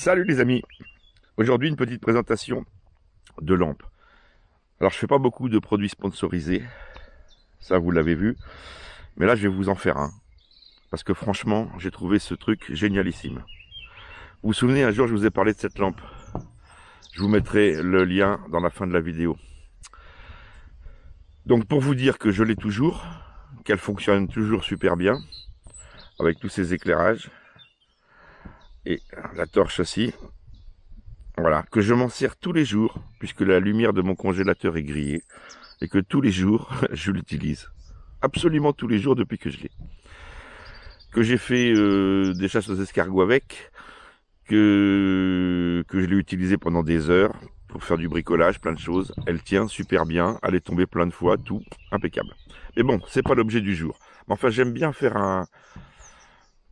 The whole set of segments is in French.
Salut les amis. Aujourd'hui une petite présentation de lampes. Alors je fais pas beaucoup de produits sponsorisés, ça vous l'avez vu, mais là je vais vous en faire un, parce que franchement j'ai trouvé ce truc génialissime. Vous vous souvenez, un jour je vous ai parlé de cette lampe. Je vous mettrai le lien dans la fin de la vidéo. Donc pour vous dire que je l'ai toujours, qu'elle fonctionne toujours super bien, avec tous ces éclairages, et la torche aussi. Voilà, que je m'en sers tous les jours, puisque la lumière de mon congélateur est grillée, et que tous les jours, je l'utilise. Absolument tous les jours depuis que je l'ai. Que j'ai fait des chasses aux escargots avec, que je l'ai utilisé pendant des heures, pour faire du bricolage, plein de choses. Elle tient super bien, elle est tombée plein de fois, tout, impeccable. Mais bon, c'est pas l'objet du jour. Mais enfin, j'aime bien faire un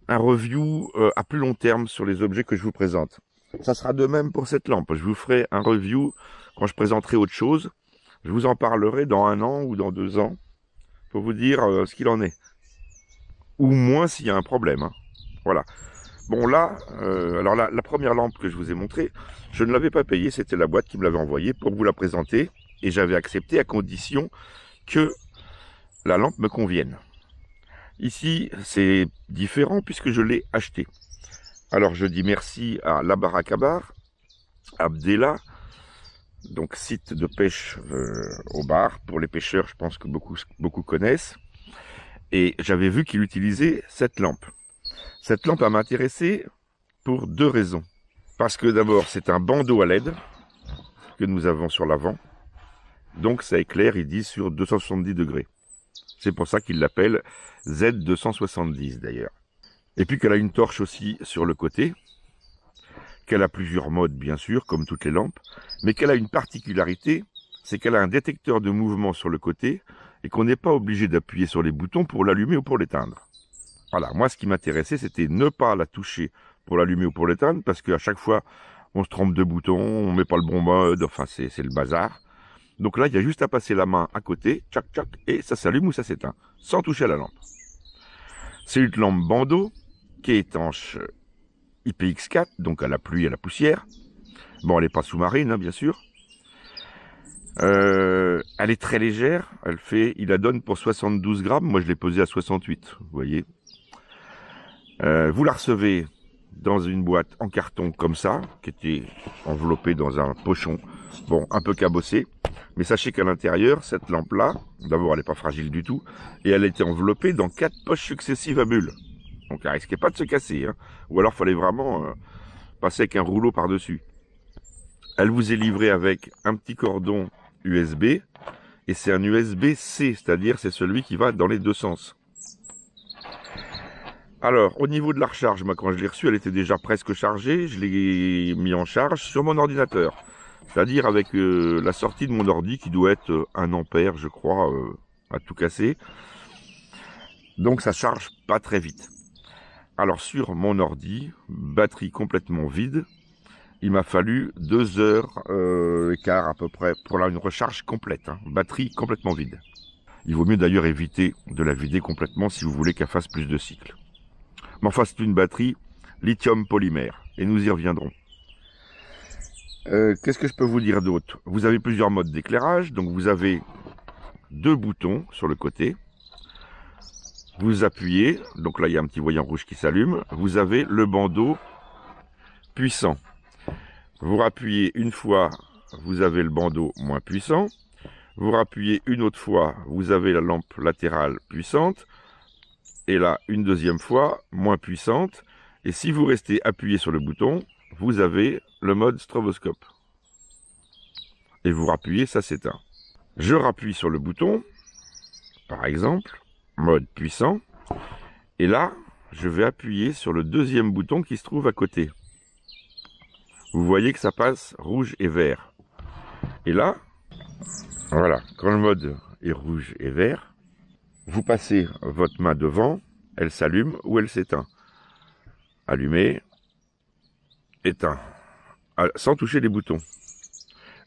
review à plus long terme sur les objets que je vous présente. Ça sera de même pour cette lampe. Je vous ferai un review quand je présenterai autre chose. Je vous en parlerai dans 1 an ou dans 2 ans pour vous dire ce qu'il en est. Ou moins s'il y a un problème. Hein. Voilà. Bon là, alors la première lampe que je vous ai montrée, je ne l'avais pas payée. C'était la boîte qui me l'avait envoyée pour vous la présenter. Et j'avais accepté à condition que la lampe me convienne. Ici, c'est différent puisque je l'ai acheté. Alors je dis merci à La Barakabar, Abdella, donc site de pêche au bar, pour les pêcheurs, je pense que beaucoup connaissent. Et j'avais vu qu'il utilisait cette lampe. Cette lampe a m'intéressé pour 2 raisons. Parce que d'abord, c'est un bandeau à LED que nous avons sur l'avant. Donc ça éclaire, il dit, sur 270 degrés. C'est pour ça qu'il l'appelle Z270 d'ailleurs. Et puis qu'elle a une torche aussi sur le côté, qu'elle a plusieurs modes bien sûr, comme toutes les lampes, mais qu'elle a une particularité, c'est qu'elle a un détecteur de mouvement sur le côté, et qu'on n'est pas obligé d'appuyer sur les boutons pour l'allumer ou pour l'éteindre. Voilà, moi ce qui m'intéressait, c'était ne pas la toucher pour l'allumer ou pour l'éteindre, parce qu'à chaque fois, on se trompe de boutons, on met pas le bon mode, enfin c'est le bazar. Donc là, il y a juste à passer la main à côté, tchac tchac, et ça s'allume ou ça s'éteint, sans toucher à la lampe. C'est une lampe bandeau, qui est étanche IPX4, donc à la pluie et à la poussière. Bon, elle n'est pas sous-marine, hein, bien sûr. Elle est très légère. Il la donne pour 72 grammes. Moi, je l'ai pesée à 68, vous voyez. Vous la recevez dans une boîte en carton comme ça, qui était enveloppée dans un pochon, bon, un peu cabossé. Mais sachez qu'à l'intérieur, cette lampe-là, d'abord, elle n'est pas fragile du tout, et elle était enveloppée dans 4 poches successives à bulles. Donc elle risquait pas de se casser, hein. Ou alors fallait vraiment passer avec un rouleau par-dessus. Elle vous est livrée avec un petit cordon USB, et c'est un USB-C, c'est-à-dire c'est celui qui va dans les 2 sens. Alors, au niveau de la recharge, moi quand je l'ai reçue, elle était déjà presque chargée, je l'ai mis en charge sur mon ordinateur. C'est-à-dire avec la sortie de mon ordi qui doit être 1 ampère, je crois, à tout casser. Donc ça charge pas très vite. Alors sur mon ordi, batterie complètement vide, il m'a fallu 2 heures et quart à peu près pour une recharge complète, hein, batterie complètement vide. Il vaut mieux d'ailleurs éviter de la vider complètement si vous voulez qu'elle fasse plus de cycles. Mais enfin c'est une batterie lithium polymère et nous y reviendrons. Qu'est-ce que je peux vous dire d'autre? Vous avez plusieurs modes d'éclairage, donc vous avez 2 boutons sur le côté. Vous appuyez, donc là il y a un petit voyant rouge qui s'allume, vous avez le bandeau puissant. Vous rappuyez une fois, vous avez le bandeau moins puissant. Vous rappuyez une autre fois, vous avez la lampe latérale puissante. Et là, une deuxième fois, moins puissante. Et si vous restez appuyé sur le bouton, vous avez le mode stroboscope. Et vous rappuyez, ça s'éteint. Je rappuie sur le bouton, par exemple, mode puissant, et là, je vais appuyer sur le 2e bouton qui se trouve à côté. Vous voyez que ça passe rouge et vert. Et là, voilà, quand le mode est rouge et vert, vous passez votre main devant, elle s'allume ou elle s'éteint. Allumé, éteint, sans toucher les boutons.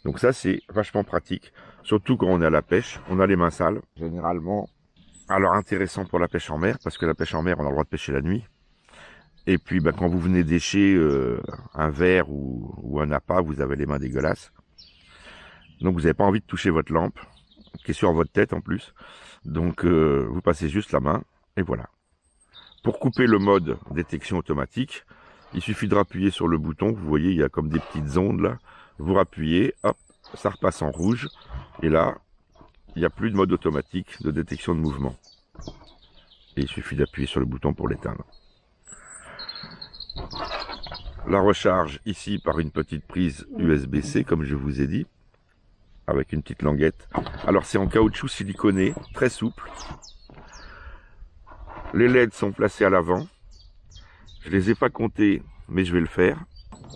Donc ça, c'est vachement pratique, surtout quand on est à la pêche, on a les mains sales, généralement. Alors intéressant pour la pêche en mer, parce que la pêche en mer, on a le droit de pêcher la nuit. Et puis quand vous venez d'écher un verre ou un appât, vous avez les mains dégueulasses. Donc vous n'avez pas envie de toucher votre lampe, qui est sur votre tête en plus. Donc vous passez juste la main, et voilà. Pour couper le mode détection automatique, il suffit de rappuyer sur le bouton. Vous voyez, il y a comme des petites ondes là. Vous rappuyez, hop, ça repasse en rouge. Et là, il n'y a plus de mode automatique de détection de mouvement. Et il suffit d'appuyer sur le bouton pour l'éteindre. La recharge ici par une petite prise USB-C, comme je vous ai dit, avec une petite languette. Alors c'est en caoutchouc siliconé, très souple. Les LED sont placés à l'avant. Je les ai pas comptés, mais je vais le faire.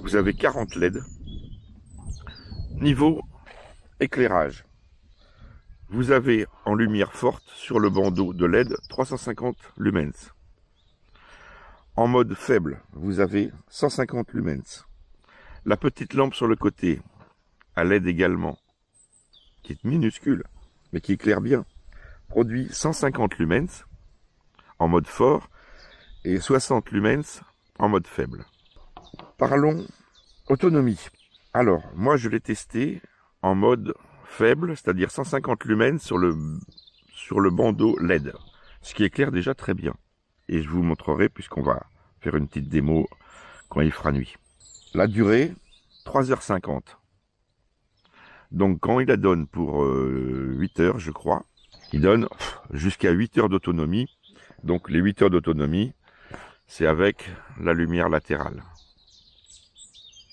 Vous avez 40 LED. Niveau éclairage. Vous avez en lumière forte sur le bandeau de LED 350 lumens. En mode faible, vous avez 150 lumens. La petite lampe sur le côté, à LED également, qui est minuscule, mais qui éclaire bien, produit 150 lumens en mode fort et 60 lumens en mode faible. Parlons autonomie. Alors, moi je l'ai testé en mode faible, c'est-à-dire 150 lumens sur le bandeau LED, ce qui éclaire déjà très bien. Et je vous montrerai, puisqu'on va faire une petite démo quand il fera nuit. La durée, 3h50. Donc quand il la donne pour 8 heures, je crois, il donne jusqu'à 8 heures d'autonomie. Donc les 8 heures d'autonomie, c'est avec la lumière latérale.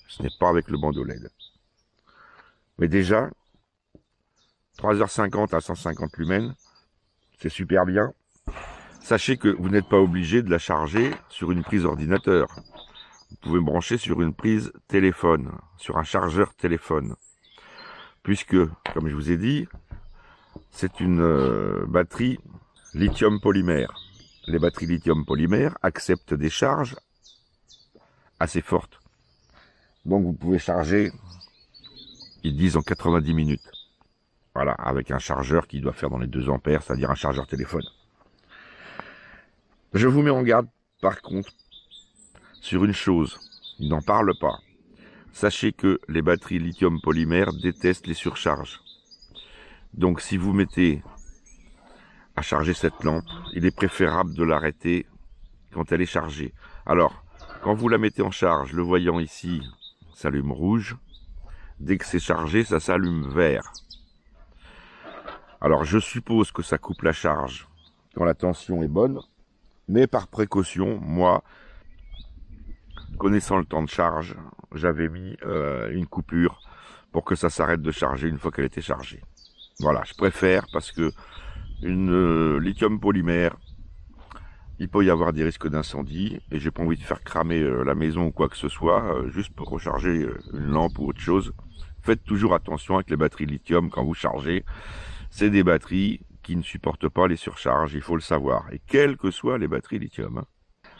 Ce n'est pas avec le bandeau LED. Mais déjà, 3h50 à 150 lumens, c'est super bien. Sachez que vous n'êtes pas obligé de la charger sur une prise ordinateur. Vous pouvez brancher sur une prise téléphone, sur un chargeur téléphone. Puisque, comme je vous ai dit, c'est une batterie lithium polymère. Les batteries lithium polymère acceptent des charges assez fortes. Donc vous pouvez charger, ils disent en 90 minutes. Voilà, avec un chargeur qui doit faire dans les 2 ampères, c'est-à-dire un chargeur téléphone. Je vous mets en garde, par contre, sur une chose. Ils n'en parlent pas. Sachez que les batteries lithium polymère détestent les surcharges. Donc si vous mettez à charger cette lampe, il est préférable de l'arrêter quand elle est chargée. Alors, quand vous la mettez en charge, le voyant ici s'allume rouge. Dès que c'est chargé, ça s'allume vert. Alors je suppose que ça coupe la charge quand la tension est bonne. Mais par précaution, moi, connaissant le temps de charge, j'avais mis une coupure pour que ça s'arrête de charger une fois qu'elle était chargée. Voilà, je préfère parce que une lithium polymère, il peut y avoir des risques d'incendie et j'ai pas envie de faire cramer la maison ou quoi que ce soit juste pour recharger une lampe ou autre chose. Faites toujours attention avec les batteries lithium quand vous chargez. C'est des batteries qui ne supportent pas les surcharges, il faut le savoir. Et quelles que soient les batteries lithium. Hein.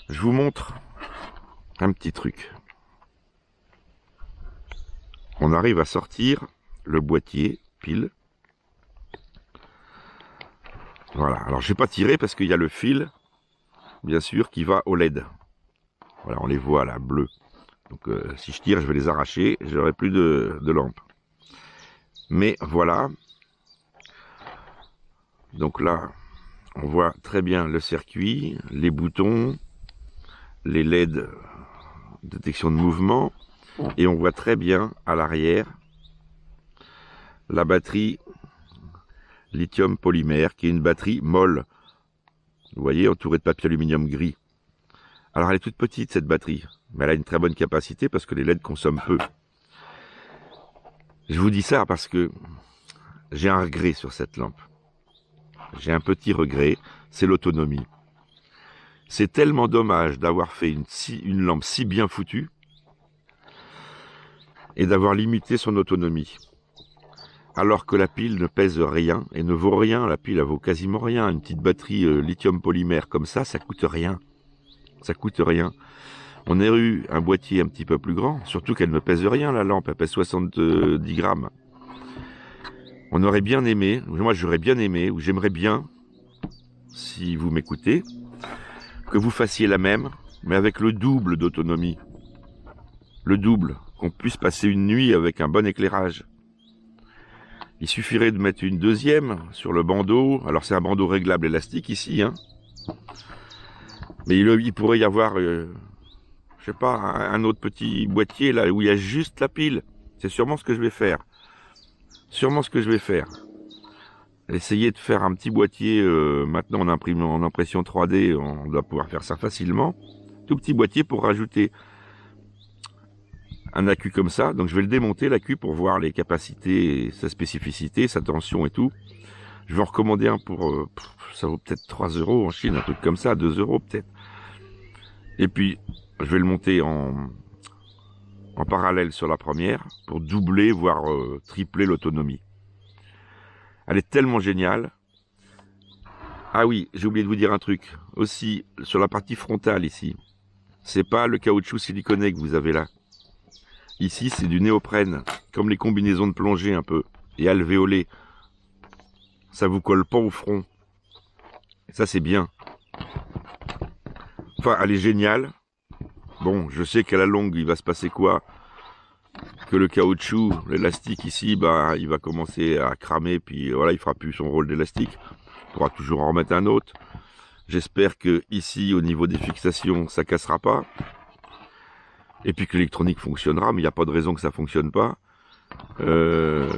Je vous montre un petit truc. On arrive à sortir le boîtier pile. Voilà, alors je vais pas tirer parce qu'il y a le fil, bien sûr, qui va au LED. Voilà, on les voit là, bleus. Donc si je tire, je vais les arracher, j'aurai plus de lampe. Mais voilà. Donc là, on voit très bien le circuit, les boutons, les LED détection de mouvement, et on voit très bien à l'arrière la batterie lithium polymère, qui est une batterie molle. Vous voyez, entourée de papier aluminium gris. Alors elle est toute petite cette batterie, mais elle a une très bonne capacité parce que les LED consomment peu. Je vous dis ça parce que j'ai un regret sur cette lampe. J'ai un petit regret, c'est l'autonomie. C'est tellement dommage d'avoir fait une lampe si bien foutue et d'avoir limité son autonomie. Alors que la pile ne pèse rien et ne vaut rien, la pile elle vaut quasiment rien. Une petite batterie lithium polymère comme ça coûte rien. Ça coûte rien. On a eu un boîtier un petit peu plus grand, surtout qu'elle ne pèse rien la lampe, elle pèse 70 grammes. On aurait bien aimé, moi j'aurais bien aimé, ou j'aimerais bien, si vous m'écoutez, que vous fassiez la même, mais avec le double d'autonomie. Le double, qu'on puisse passer une nuit avec un bon éclairage. Il suffirait de mettre une deuxième sur le bandeau. Alors c'est un bandeau réglable élastique ici, hein. Mais il pourrait y avoir, je sais pas, un autre petit boîtier là où il y a juste la pile. C'est sûrement ce que je vais faire. Sûrement ce que je vais faire. Essayer de faire un petit boîtier, maintenant on imprime en impression 3D, on doit pouvoir faire ça facilement. Tout petit boîtier pour rajouter un accu comme ça. Donc je vais le démonter l'accu pour voir les capacités, sa spécificité, sa tension et tout. Je vais en recommander un pour, ça vaut peut-être 3 € en Chine, un truc comme ça, 2 € peut-être. Et puis je vais le monter en parallèle sur la première pour doubler, voire tripler l'autonomie. Elle est tellement géniale. Ah oui, j'ai oublié de vous dire un truc. Aussi, sur la partie frontale ici, c'est pas le caoutchouc siliconé que vous avez là. Ici, c'est du néoprène, comme les combinaisons de plongée un peu, et alvéolées. Ça vous colle pas au front. Et ça, c'est bien. Enfin, elle est géniale. Bon, je sais qu'à la longue, il va se passer quoi? Que le caoutchouc, l'élastique ici, bah, il va commencer à cramer, puis voilà, il fera plus son rôle d'élastique. On pourra toujours en remettre un autre. J'espère que ici, au niveau des fixations, ça cassera pas. Et puis que l'électronique fonctionnera, mais il n'y a pas de raison que ça fonctionne pas. Je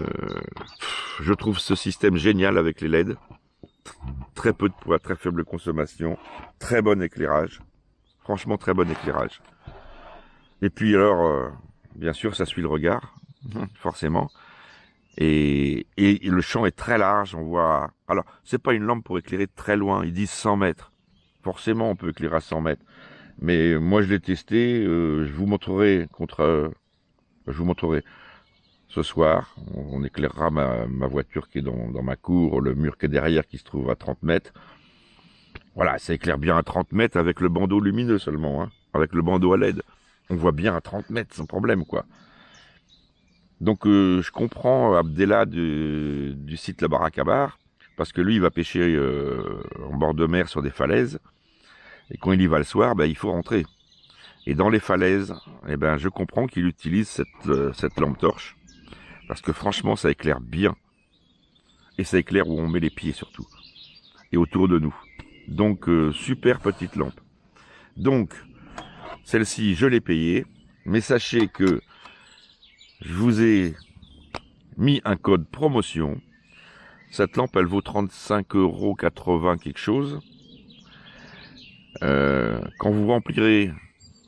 trouve ce système génial avec les LED. Très peu de poids, très faible consommation, très bon éclairage. Franchement, très bon éclairage. Et puis alors, bien sûr, ça suit le regard, forcément. Et le champ est très large, on voit... Alors, c'est pas une lampe pour éclairer très loin, ils disent 100 mètres. Forcément, on peut éclairer à 100 mètres. Mais moi, je l'ai testé, je vous montrerai ce soir. On éclairera ma voiture qui est dans ma cour, le mur qui est derrière qui se trouve à 30 mètres. Voilà, ça éclaire bien à 30 mètres avec le bandeau lumineux seulement, hein, avec le bandeau à LED. On voit bien à 30 mètres sans problème, quoi. Donc je comprends Abdellah du site La Baraque à Bar, parce que lui il va pêcher en bord de mer sur des falaises, et quand il y va le soir, ben, il faut rentrer. Et dans les falaises, eh ben, je comprends qu'il utilise cette lampe torche, parce que franchement ça éclaire bien, et ça éclaire où on met les pieds surtout, et autour de nous. Donc super petite lampe. Donc celle-ci je l'ai payée, mais sachez que je vous ai mis un code promotion. Cette lampe, elle vaut 35,80 € quelque chose. Quand vous remplirez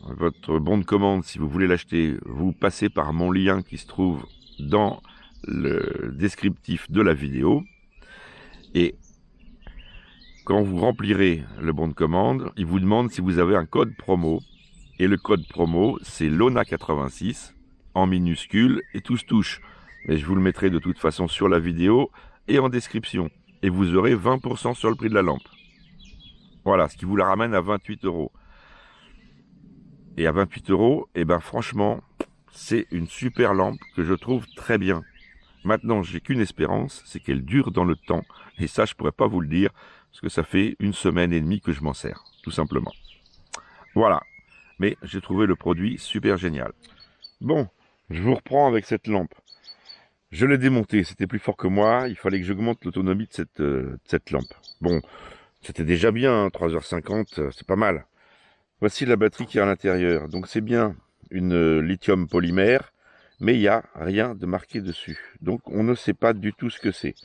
votre bon de commande, si vous voulez l'acheter, vous passez par mon lien qui se trouve dans le descriptif de la vidéo. Et quand vous remplirez le bon de commande, il vous demande si vous avez un code promo. Et le code promo, c'est LONA86. En minuscule et tout se touche. Mais je vous le mettrai de toute façon sur la vidéo et en description. Et vous aurez 20% sur le prix de la lampe. Voilà, ce qui vous la ramène à 28 €. Et à 28 €, eh ben franchement, c'est une super lampe que je trouve très bien. Maintenant, j'ai qu'une espérance, c'est qu'elle dure dans le temps. Et ça, je pourrais pas vous le dire, parce que ça fait 1 semaine et demie que je m'en sers, tout simplement. Voilà. Mais j'ai trouvé le produit super génial. Bon. Je vous reprends avec cette lampe. Je l'ai démontée, c'était plus fort que moi. Il fallait que j'augmente l'autonomie de cette lampe. Bon, c'était déjà bien, hein, 3h50, c'est pas mal. Voici la batterie qui est à l'intérieur. Donc c'est bien une lithium polymère, mais il n'y a rien de marqué dessus. Donc on ne sait pas du tout ce que c'est.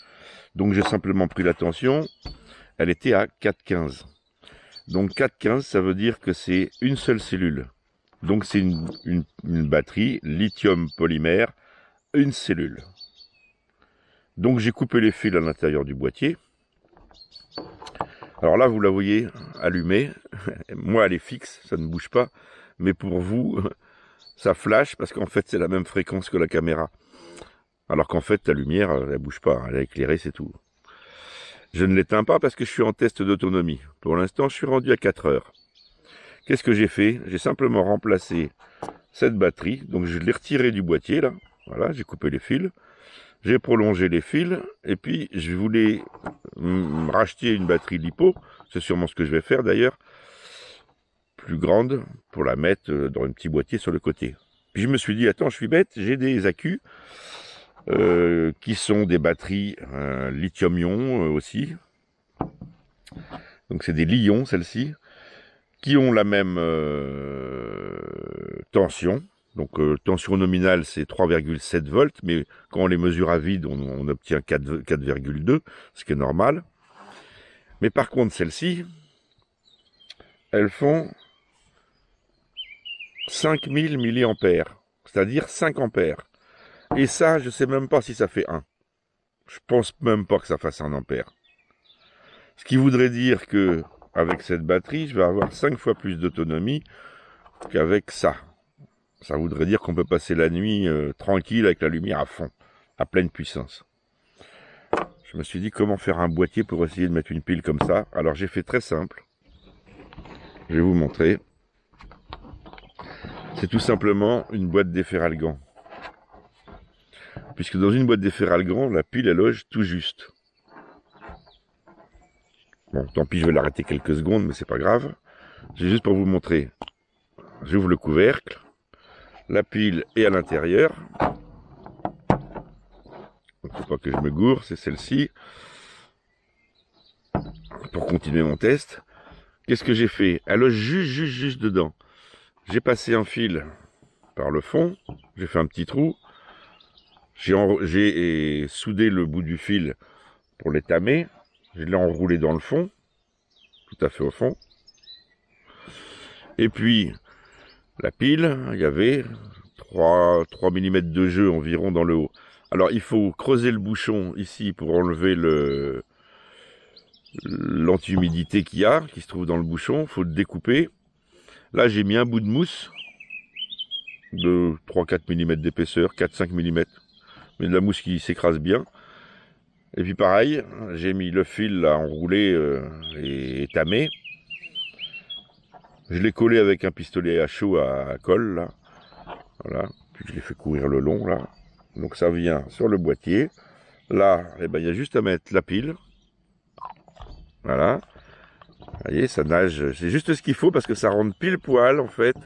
Donc j'ai simplement pris la tension. Elle était à 4,15. Donc 4,15, ça veut dire que c'est une seule cellule. Donc c'est une batterie lithium polymère, une cellule. Donc j'ai coupé les fils à l'intérieur du boîtier. Alors là vous la voyez allumée. Moi elle est fixe, ça ne bouge pas. Mais pour vous, ça flash parce qu'en fait c'est la même fréquence que la caméra. Alors qu'en fait la lumière, elle bouge pas, elle est éclairée, c'est tout. Je ne l'éteins pas parce que je suis en test d'autonomie. Pour l'instant je suis rendu à 4 heures. Qu'est-ce que j'ai fait? J'ai simplement remplacé cette batterie. Donc je l'ai retirée du boîtier là. Voilà, j'ai coupé les fils. J'ai prolongé les fils. Et puis je voulais racheter une batterie LiPo. C'est sûrement ce que je vais faire d'ailleurs. plus grande pour la mettre dans un petit boîtier sur le côté. Puis je me suis dit, attends, je suis bête, j'ai des accus qui sont des batteries lithium-ion aussi. Donc c'est des Li-ion, celles-ci, qui ont la même tension. Donc tension nominale, c'est 3,7 volts, mais quand on les mesure à vide, on obtient 4,2, ce qui est normal. Mais par contre, celles-ci, elles font 5000 mA, c'est-à-dire 5 ampères. Et ça, je sais même pas si ça fait 1. Je pense même pas que ça fasse 1 ampère. Ce qui voudrait dire que avec cette batterie, je vais avoir 5 fois plus d'autonomie qu'avec ça. Ça voudrait dire qu'on peut passer la nuit tranquille avec la lumière à fond, à pleine puissance. Je me suis dit comment faire un boîtier pour essayer de mettre une pile comme ça. Alors j'ai fait très simple. Je vais vous montrer. C'est tout simplement une boîte d'Efferalgan. Puisque dans une boîte d'Efferalgan, la pile elle loge tout juste. Bon, tant pis, je vais l'arrêter quelques secondes, mais c'est pas grave. C'est juste pour vous montrer. J'ouvre le couvercle. La pile est à l'intérieur. Il ne faut pas que je me gourre, c'est celle-ci. Pour continuer mon test. Qu'est-ce que j'ai fait? Elle loge juste dedans. J'ai passé un fil par le fond. J'ai fait un petit trou. J'ai soudé le bout du fil pour les tamer. Je l'ai enroulé dans le fond, tout à fait au fond. Et puis, la pile, il y avait 3 mm de jeu environ dans le haut. Alors, il faut creuser le bouchon ici pour enlever l'anti-humidité qui se trouve dans le bouchon. Il faut le découper. Là, j'ai mis un bout de mousse de 3-4 mm d'épaisseur, 4-5 mm. Mais de la mousse qui s'écrase bien. Et puis pareil, j'ai mis le fil là, enroulé et tamé. Je l'ai collé avec un pistolet à chaud à colle là. Voilà. Puis je l'ai fait courir le long là. Donc ça vient sur le boîtier. Là, eh ben, il y a juste à mettre la pile. Voilà. Vous voyez, ça nage. C'est juste ce qu'il faut parce que ça rentre pile poil en fait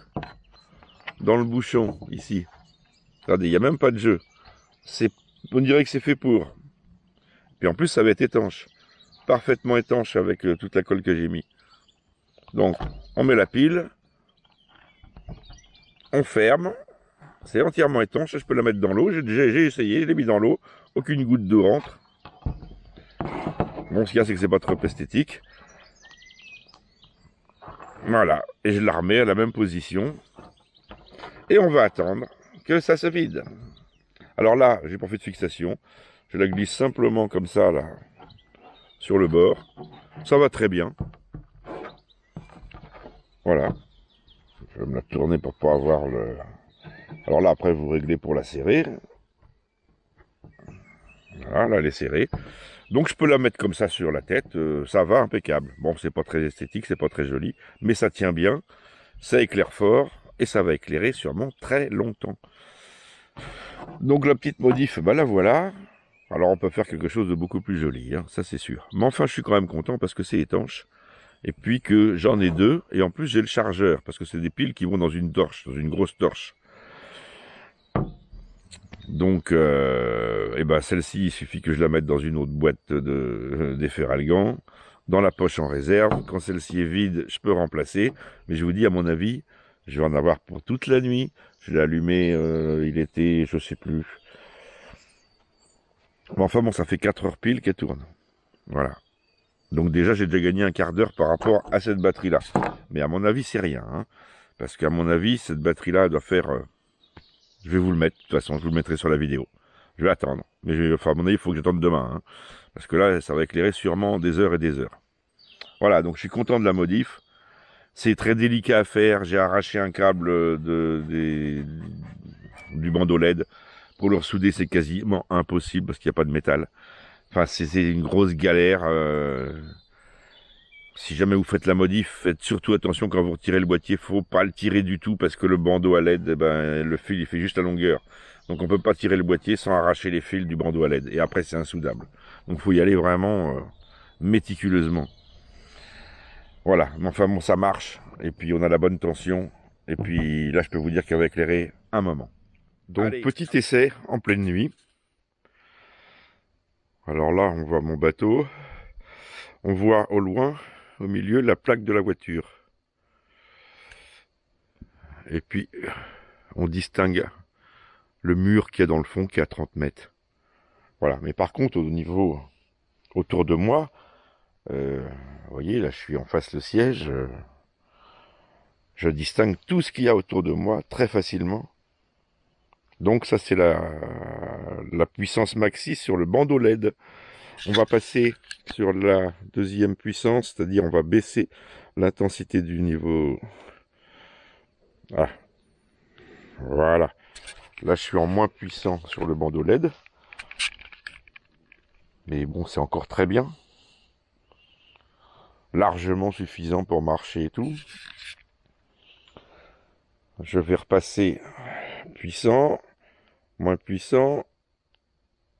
dans le bouchon ici. Regardez, il n'y a même pas de jeu. On dirait que c'est fait pour. Puis en plus, ça va être étanche. Parfaitement étanche avec toute la colle que j'ai mis. Donc, on met la pile. On ferme. C'est entièrement étanche. Je peux la mettre dans l'eau. J'ai essayé, je l'ai mis dans l'eau. Aucune goutte d'eau rentre. Bon, ce qu'il y a, c'est que c'est pas trop esthétique. Voilà. Et je la remets à la même position. Et on va attendre que ça se vide. Alors là, j'ai pas fait de fixation. Je la glisse simplement comme ça, là, sur le bord. Ça va très bien. Voilà. Je vais me la tourner pour pas avoir le... Alors là, après, vous réglez pour la serrer. Voilà, là, elle est serrée. Donc, je peux la mettre comme ça sur la tête. Ça va, impeccable. Bon, c'est pas très esthétique, c'est pas très joli. Mais ça tient bien. Ça éclaire fort. Et ça va éclairer sûrement très longtemps. Donc, la petite modif, bah la voilà. Alors on peut faire quelque chose de beaucoup plus joli, hein, ça c'est sûr. Mais enfin je suis quand même content parce que c'est étanche. Et puis que j'en ai 2. Et en plus j'ai le chargeur. Parce que c'est des piles qui vont dans une torche, dans une grosse torche. Donc et ben celle-ci, il suffit que je la mette dans une autre boîte d'Efferalgan. Dans la poche en réserve. Quand celle-ci est vide, je peux remplacer. Mais je vous dis, à mon avis, je vais en avoir pour toute la nuit. Je l'ai allumé, il était, je sais plus... Mais enfin bon, ça fait 4 heures pile qu'elle tourne. Voilà. Donc déjà, j'ai déjà gagné un quart d'heure par rapport à cette batterie-là. Mais à mon avis, c'est rien. Hein, parce qu'à mon avis, cette batterie-là doit faire... Je vais vous le mettre, de toute façon, je vous le mettrai sur la vidéo. Je vais attendre. Mais enfin, à mon avis, il faut que j'attende demain. Hein, parce que là, ça va éclairer sûrement des heures et des heures. Voilà, donc je suis content de la modif. C'est très délicat à faire. J'ai arraché un câble du bandeau LED. Pour le ressouder, c'est quasiment impossible parce qu'il n'y a pas de métal. Enfin, c'est une grosse galère. Si jamais vous faites la modif, faites surtout attention quand vous retirez le boîtier. Faut pas le tirer du tout parce que le bandeau à LED, le fil, il fait juste la longueur. Donc on peut pas tirer le boîtier sans arracher les fils du bandeau à LED. Et après, c'est insoudable. Donc faut y aller vraiment méticuleusement. Voilà. Mais enfin bon, ça marche. et puis on a la bonne tension, et puis là je peux vous dire qu'elle va éclairer un moment. Donc allez, petit essai en pleine nuit. Alors là on voit mon bateau, on voit au loin, au milieu, la plaque de la voiture. Et puis on distingue le mur qu'il y a dans le fond qui est à 30 mètres. Voilà, mais par contre au niveau autour de moi, vous voyez là je suis en face le siège, je distingue tout ce qu'il y a autour de moi très facilement. Donc ça c'est la puissance maxi sur le bandeau LED. On va passer sur la deuxième puissance, c'est-à-dire on va baisser l'intensité du niveau. Ah, voilà. Là je suis en moins puissant sur le bandeau LED. Mais bon, c'est encore très bien. Largement suffisant pour marcher et tout. Je vais repasser puissant, moins puissant,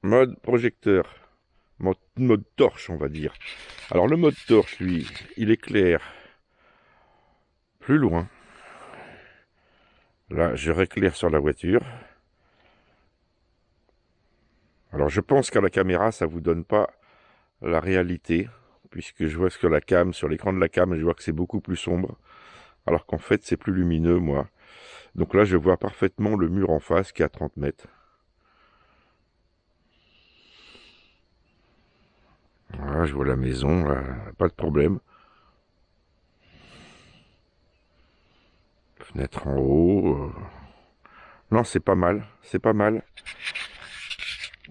mode projecteur, mode torche on va dire. Alors le mode torche lui, il éclaire plus loin. Là je réclaire sur la voiture. Alors je pense qu'à la caméra ça vous donne pas la réalité, puisque je vois sur la cam, sur l'écran de la cam, je vois que c'est beaucoup plus sombre, alors qu'en fait c'est plus lumineux moi. Donc là je vois parfaitement le mur en face qui est à 30 mètres. Voilà, je vois la maison, là, pas de problème. Fenêtre en haut. Non, c'est pas mal, c'est pas mal.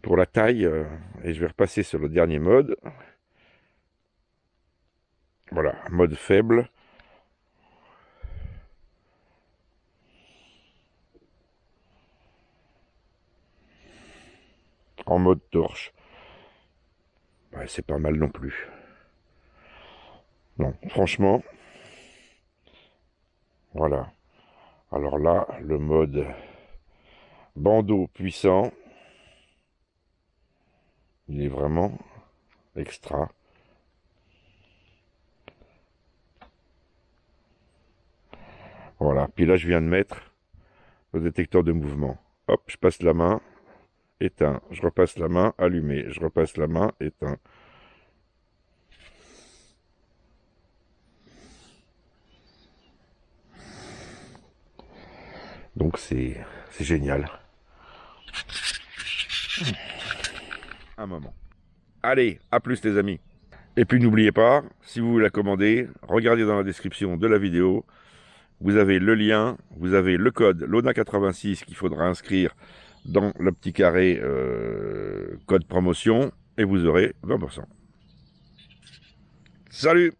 Pour la taille, et je vais repasser sur le dernier mode. Voilà, mode faible. En mode torche. Ouais, c'est pas mal non plus. Non, franchement. Voilà. Alors là, le mode bandeau puissant. Il est vraiment extra. Voilà. Puis là, je viens de mettre le détecteur de mouvement. Hop, je passe la main, éteint. Je repasse la main, allumé. Je repasse la main, éteint. Donc c'est génial. Un moment. Allez, à plus les amis. Et puis n'oubliez pas, si vous voulez la commander, regardez dans la description de la vidéo. Vous avez le lien, vous avez le code LONA86 qu'il faudra inscrire dans le petit carré code promotion et vous aurez 20%. Salut!